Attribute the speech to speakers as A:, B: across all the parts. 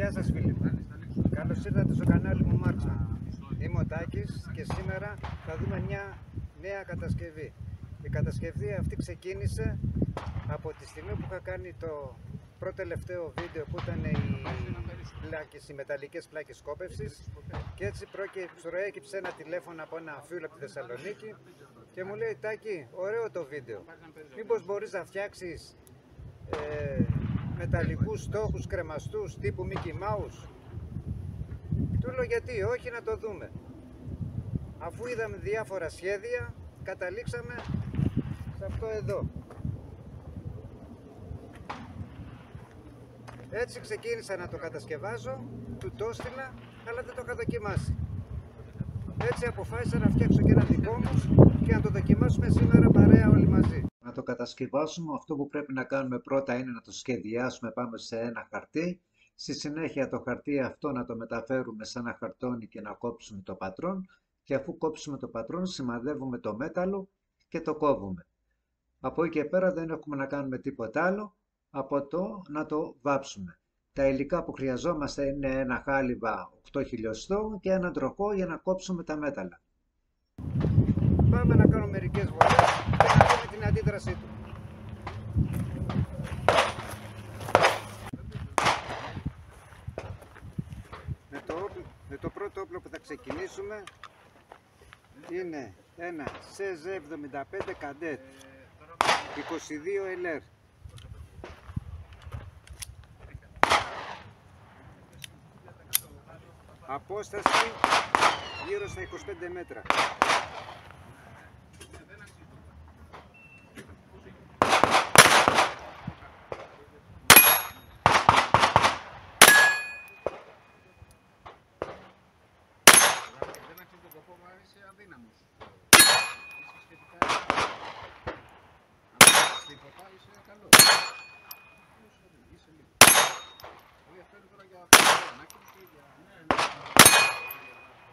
A: Γεια σας φίλοι μου. Καλώς ήρθατε στο κανάλι μου Marksman. Είμαι ο Τάκης και σήμερα θα δούμε μια νέα κατασκευή. Η κατασκευή αυτή ξεκίνησε από τη στιγμή που είχα κάνει το πρώτο τελευταίο βίντεο που ήταν οι μεταλλικές πλάκες κόπευσης, και έτσι προέκυψε ένα τηλέφωνο από ένα φίλο από τη Θεσσαλονίκη και μου λέει: Τάκη, ωραίο το βίντεο, μήπως μπορείς να φτιάξεις μεταλλικούς στόχους κρεμαστούς τύπου Mickey Mouse? Του λέω γιατί όχι, να το δούμε. Αφού είδαμε διάφορα σχέδια, καταλήξαμε σε αυτό εδώ. Έτσι ξεκίνησα να το κατασκευάζω, του το έστειλα, αλλά δεν το είχα δοκιμάσει. Έτσι αποφάσισα να φτιάξω και ένα δικό μου και να το δοκιμάσουμε σήμερα παρέα όλοι μαζί. Να το κατασκευάσουμε, αυτό που πρέπει να κάνουμε πρώτα είναι να το σχεδιάσουμε πάνω σε ένα χαρτί. Στη συνέχεια το χαρτί αυτό να το μεταφέρουμε σε ένα χαρτόνι και να κόψουμε το πατρόν, και αφού κόψουμε το πατρόν σημαδεύουμε το μέταλλο και το κόβουμε. Από εκεί και πέρα δεν έχουμε να κάνουμε τίποτα άλλο από το να το βάψουμε. Τα υλικά που χρειαζόμαστε είναι ένα χάλιβα 8 χιλιοστό και ένα τροχό για να κόψουμε τα μέταλλα. Πάμε να κάνουμε μερικές βολές και να δούμε την αντίδρασή του. Με το πρώτο όπλο που θα ξεκινήσουμε είναι ένα CZ75 Cadet 22 LR. Απόσταση γύρω στα 25 μέτρα.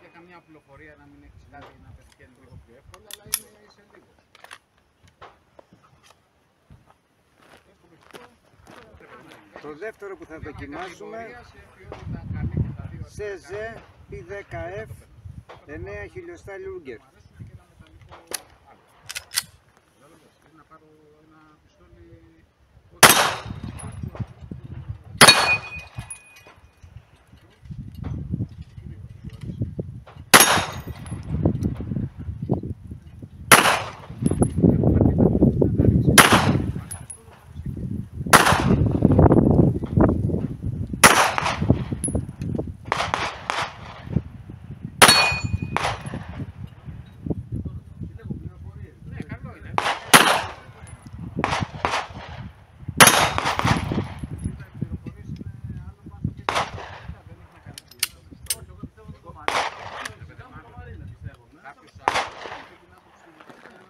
B: Για καμιά πληροφορία να μην έχεις κάτι να πετυχαίνει λίγο πιο εύκολα, αλλά είσαι λίγο.
A: Το δεύτερο που θα δοκιμάσουμε CZ P10F 9 χιλιοστά Luger.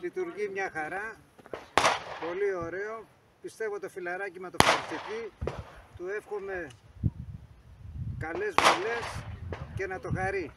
A: Λειτουργεί μια χαρά, πολύ ωραίο. Πιστεύω το φιλαράκι με το ευχαριστηθεί. Του εύχομαι καλές βολές και να το χαρεί.